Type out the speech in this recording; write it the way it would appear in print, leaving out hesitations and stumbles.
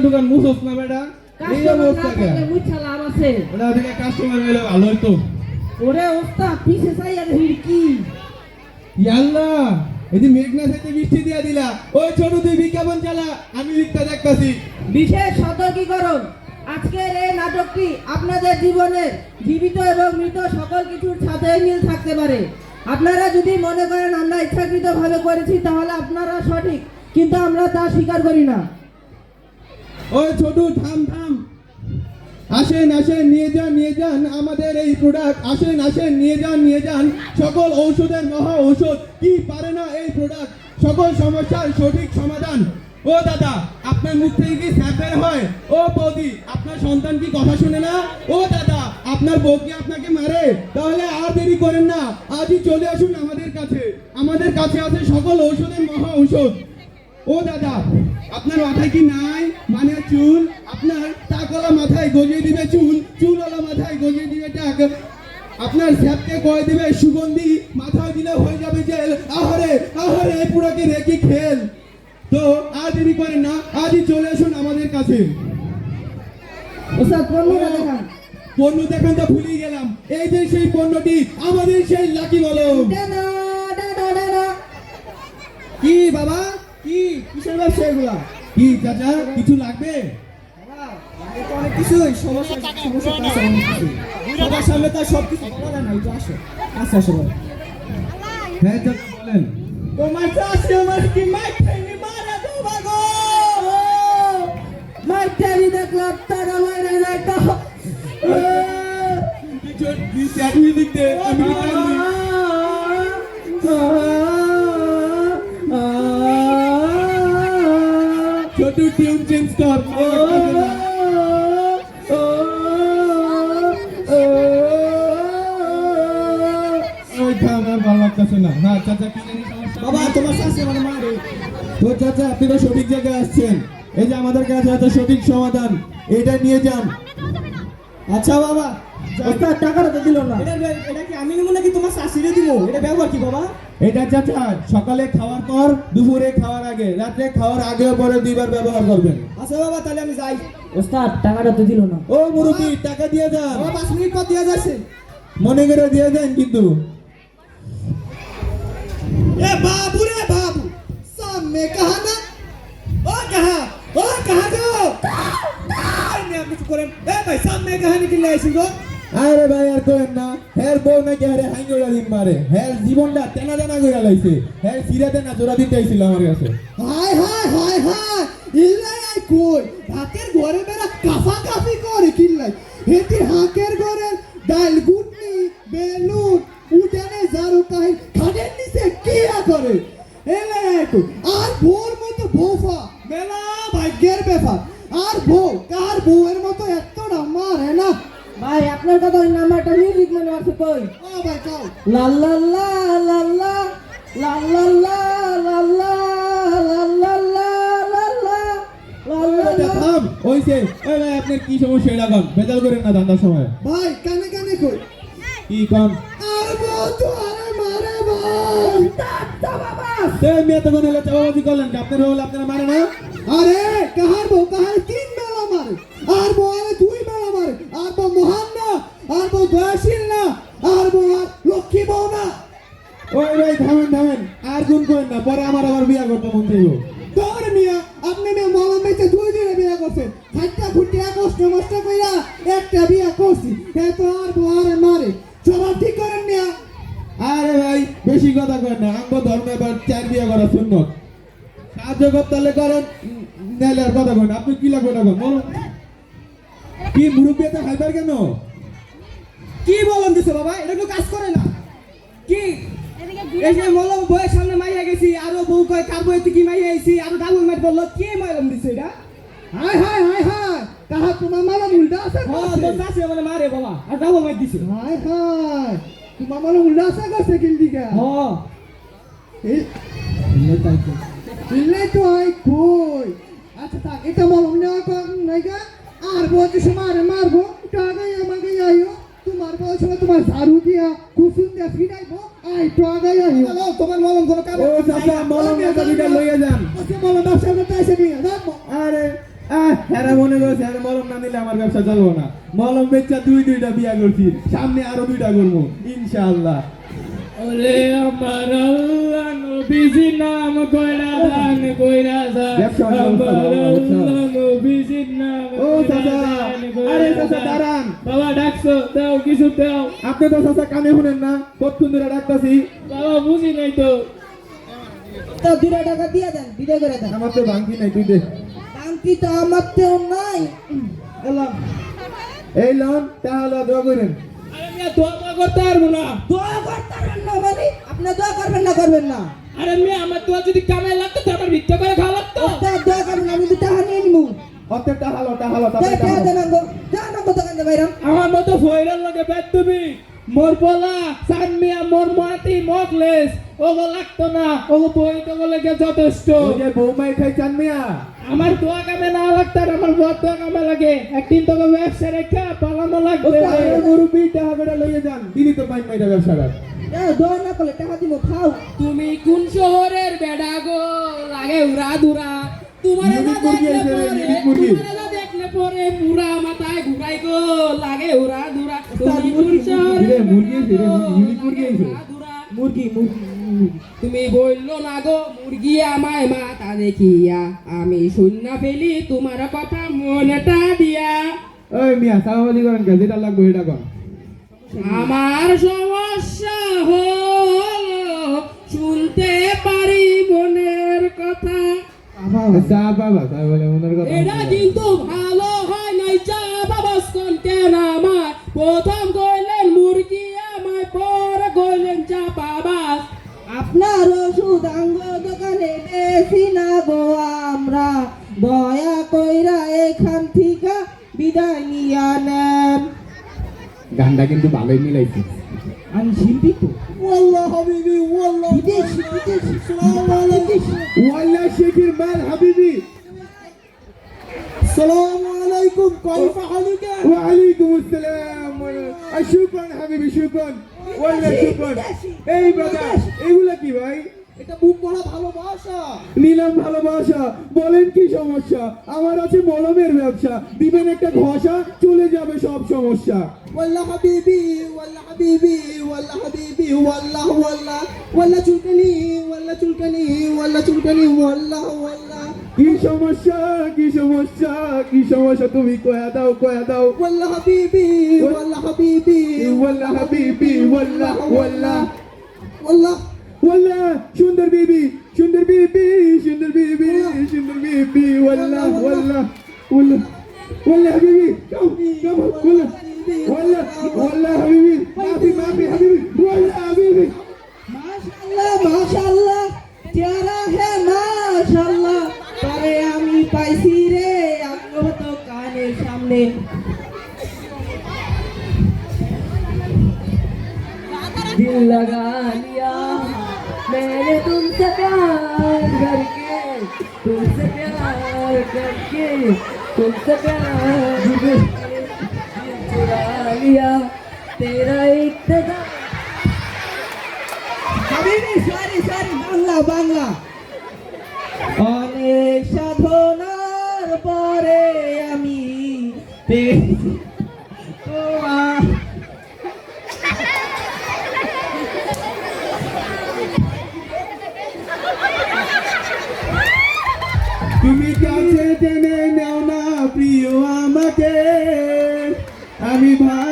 দোকান মুছস না বেটা এই অবস্থা কে মুছালাম আছে ওটা থেকে কাস্টমার এলে ভালো হইতো ওরে ওস্তাদ পিছে চাই আর কি ইয়াল্লা এই যে মেঘনা সাথে বৃষ্টি দিয়া দিলা ওই ছোট তুই বিজ্ঞাপন চালা আমি লিখতে দেখতাছি বিশেষ সতর্কীকরণ আজকের এই নাটকটি আপনাদের জীবনের জীবিত এবং মৃত সকল কিছুর সাথে মিল থাকতে পারে। আপনারা যদি মনে করেন আমরা ইচ্ছাকৃতভাবে করেছি তাহলে আপনারা সঠিক, কিন্তু আমরা তা স্বীকার করি না। ওই ছোট থাম আসেন নিয়ে যান আমাদের এই প্রোডাক্ট আসেন নিয়ে যান সকল ঔষধের মহা ঔষধ কি পারে না এই প্রোডাক্ট সকল সমস্যার সঠিক সমাধান। ও দাদা আপনার মুখ থেকে কি স্যাপ বের হয়? ও বৌদি আপনার সন্তান কি কথা শুনে না? ও দাদা আপনার বউ কি আপনাকে মারে? তাহলে আর দেরি করেন না, আজই চলে আসুন আমাদের কাছে আছে সকল ঔষধের মহা ঔষধ। ও দাদা আপনার মাথায় কি নাই মানে চুল? আপনার টাকওয়ালা মাথায় গজিয়ে দিবে চুলওয়ালা মাথায় গজিয়ে দিবে টাক। আপনার স্যাপকে কয়ে দিবে সুগন্ধি, মাথায় দিলে হয়ে যাবে জেল। আহারে পুরাকে রেখে খেল। তো আর দেরি করেন না, আজই চলে আসুন আমাদের কাছে। ওস্তাদ পণ্যটা দেখান। পণ্য দেখান তো ভুলেই গেলাম, এই যে সেই পণ্যটি আমাদের সেই লাকি মলম। কি বাবা কি কিসের ব্যবসা এগুলা? কি চাচা কিছু লাগবে? অনেক কিছুই সমস্যা আছে অনেক কিছু সবার সামনে তার সব কিছু বলা যায় না। একটু আসো হ্যাঁ চাচা বলেন। তোমার চাষি আমার কি মাইঠাইনি মারা দেবা গো? মাইটারি দেখলাম তারা মারা যায় তো আমি লিখতে আমি ছোট টিউন চেঞ্জ কর। বাবা তোমার চাষি আমার মারে। তো চাচা আপনি তো সঠিক জায়গায় আসছেন, এই যে আমাদের কাছে আছে সঠিক সমাধান, এটা নিয়ে যান। আচ্ছা বাবা ওস্তাদ টাকাটা তো দিল না। এটা কি আমি নেবো নাকি তোমার চাষিরে দিব? এটা ব্যবহার কি বাবা? এটা চাচা সকালে খাওয়ার পর, দুপুরে খাওয়ার আগে, রাতে খাওয়ার আগে পরে দুইবার ব্যবহার করবেন। আচ্ছা বাবা তাহলে আমি যাই। ওস্তাদ টাকাটা তো দিল না। ও মুরব্বি টাকা দিয়ে যান। বাবা 5 মিনিট পর দিয়ে যাচ্ছে। মনে করে দিয়ে দেন কিন্তু। ए बाबू रे बाबू सामने कहा ना ओ कहा जो ने कुछ करे ए भाई सामने कहा निकल आइसी गो। আরে ভাই আর করেন না, হের বউ নাকি আরে হাঙ্গোড়া দিন মারে, হের জীবনটা তেনা করে লাইছে, হের সিরাতে না জোড়া দিতে আইছিল আমার কাছে। হায় ইল্লাই আই কই ভাতের ঘরে বেরা কাফি করে কিল্লাই হেতি হাকের ঘরে ডাল গুটনি বেলুন উঠানে জারু কাহি খাটের নিচে কিয়া করে এলাই কই আর বউর মতো বোফা মেলা ভাগ্যের ব্যাপার। আর বউ কার বউয়ের মতো এতটা মারে না। ভাই আপনার কথা ওই নাম্বারটা মিউজিক মনে আছে কই? ও ভাই কাও লা লা লা লা লা লা লা লা লা লা লা লা লা লা লা থাম ওইছে। ওই ভাই আপনার কি সমস্যা এটা কোন? বেজাল করেন না ধান্দার সময়। ভাই কানে কই কি কোন? আর বউ তো আরে মারে ভাই টাটা বাবা। এই মেয়ে তো কোন হলো চাবাবাজি করলেন, আপনার হলো আপনারা মারে না? আরে কাহার বউ কাহার 3 বেলা মারে আর বউ আরে 2 বেলা মারে। আর বউ মহান না, আর বউ দয়াশীল না, আর বউ আর লক্ষ্মী বউ না। ওই ভাই থামেন আর গুণ করেন না, পরে আমার আবার বিয়া করতে মন চাইবো। তোর মিয়া আপনি না মলম বেচে 2 দিনে বিয়া করছেন, খাইটা ফুটিয়া কষ্ট কইরা একটা বিয়া করছি। এ তো আর বউ আরে মারে, সবার ঠিক করেন মিয়া। আরে ভাই বেশি কথা করেন না, আমগো ধর্মে এবার 4 বিয়া করা সুন্নত। সাহায্য করতে হলে করেন, নাইলে আর কথা করেন। আপনি কি লাগবে না বলুন। কি মুরব্বি এত খাইবার কেন? কি বলন দিছে বাবা? এটা তো কাজ করে না। কি এই যে মলম বউয়ের সামনে মাইয়া গেছি, আরো বউ কয় কারবো এতে কি মাইয়া আইছি, আরো ডাবল মাইট বললো কি মলম দিছে এটা? হায় কাহা তোমার মলম উল্টা আছে? হ্যাঁ তো চাষি মানে মারে বাবা, আর ডাবল মাইট দিছে। হায় তোমার মলম উল্টা আছে করছে কিলদিকা? হ্যাঁ এই ইল্লাই তো আই কই। আচ্ছা থাক, এটা মলম নেওয়া কম নাই গা। আর বউ যে মারবো টাকা আমাকে আইও তুমি মারবো ওই সময় তোমার ঝাড়ু দিয়া কুসুম দিয়া ফিরাইবো আই তো আগাই আই হ্যালো, তোমার মলম কোনো কাম ও চাচা মলম একটা দুইটা লইয়া যান ওকে মলম ব্যবসা করতে এসে নিয়ে রাখবো আরে হেরা মনে করছে আরে মলম না নিলে আমার ব্যবসা চলবো না মলম বেচা দুইটা বিয়া করছি সামনে আরো দুইটা করবো ইনশাআল্লাহ ওরে আমার আল্লাহ নবীজির নাম কইরা দান কইরা যা ব্যবসা আমার ব্যবসা, ব্যবসা। আল্লাহ নবীজির নাম ও চাচা আরে চাচা দাঁড়ান বাবা ডাকছো দাও কিছু দাও আপনি তো চাচা কানে শুনেন না কতক্ষণ ধরে ডাকতাছি বাবা বুঝি নাই তো তো 2 টাকা দিয়ে দেন বিদায় করে দেন আমার তো ভাঙতি নাই তুই দে বাংকি তো আমার তো নাই এলাম এই লন তাহলে দোয়া করেন আরে মিয়া দোয়া করতে পারবো না দোয়া করতেন না মানে আপনি দোয়া করবেন না আরে মিয়া আমার দোয়া যদি কামাই লাগতো তো আমার ভিক্ষা করে খাওয়া লাগতো দোয়া করবেন আমি তো টাকা নিয়ে নিবো অর্ধেক টাহালো টাকা দেন গো জান গো দোকান দে বাইরাম আমার মতো ফয়রার লগে বেদ তুমি মোর পোলা সান মিয়া মোর মাটি মকলেস ওগো লাগতো না ওগো বই তো লাগে যথেষ্ট ওই যে বৌমাই খাই চান মিয়া আমার দোয়া কামে না লাগতো আর আমার বদ দোয়া কামে লাগে একদিন তোকে ব্যবসা রেখা পালানো লাগবে মুরব্বী টাহাটা লইয়া যান দিনই তো পাইন মাইটা ব্যবসাটা দোয়া না করলে টাকা দিব খাও তুমি কোন শহরের বেডা গো লাগে উড়া দুরা তোমার ইউনিক মুরগি আছে রে, ইউনিক মুরগি। দেখলে পরে পুরা মাথায় ঘুরাই গো লাগে উড়া দুরা তুমি কোন শহরের রে, মুরগি আছে রে, ইউনিক মুরগি আছে। দুরা মুরগি তুমি বললো না গো মুরগি আমায় মাথা দেখিয়া আমি শূন্য ফেলি তোমার কথা মনেটা দিয়া ওই মিয়া সাহাবাদি করেন কে যেটা লাগবে এটা কর আমার সমস্যা হলো শুনতে পারি মনের কথা চা বাবা চা বলে মনের কথা এটা কিন্তু ভালো হয় নাই চা বাবাস কোন কেন আমার প্রথম কইলেন মুরগি আমায় পরে কইলেন চা বাবাস আপনার ওষুধ আঙ্গ দোকানে বেশি না গো আমরা দয়া কইরা এখান থেকে বিদায় নিয়া নেন গানটা কিন্তু ভালোই মিলাইছে আমি শিল্পী তো ওয়াল্লাহ হাবিবি ওয়াল্লাহ বিদেশি আসসালামু আলাইকুম ওয়াল্লাহ শেখির মাল হাবিবি আসসালামু আলাইকুম কাইফা হালুকা ওয়ালাইকুম আসসালাম শুকরান হাবিবি শুকরান ওয়াল্লাহ শুকরান এই ব্রাদার এগুলা কি ভাই এটা বুক ভরা ভালোবাসা নিলাম ভালোবাসা বলেন কি সমস্যা আমার আছে মলমের ব্যবসা দিবেন একটা ঘষা চলে যাবে সব সমস্যা والله حبيبي والله حبيبي والله حبيبي والله والله والله চুলকানি والله চুলকানি والله চুলকানি والله والله কি সমস্যা কি সমস্যা কি সমস্যা তুমি কয়া দাও والله حبيبي والله حبيبي ওয়াল্লাহ হাবিবি ওয়াল্লাহ ওয়াল্লাহ والله ওয়াল্লাহ সুন্দর বিবি সুন্দর বিবি সুন্দর বিবি সুন্দর বিবি ওয়াল্লাহ ওয়াল্লাহ ওয়াল্লাহ ওয়াল্লাহ হাবিবি কাম ওয়াল্লাহ والله والله حبيبي ما في حبيبي والله حبيبي মাশাআল্লাহ চেহারা হে মাশাআল্লাহ তবে আমি পাইছি রে আপনার তো কানের সামনে दिल लगा लिया मैंने तुमसे प्यार करके चुरा लिया तेरा इक्तदार হাবিবি সরি বাংলা অনেক সাধনার পরে আমি পেয়েছি তোমার তুমি কাছে টেনে নাও না প্রিয় আমাকে আমি ভাই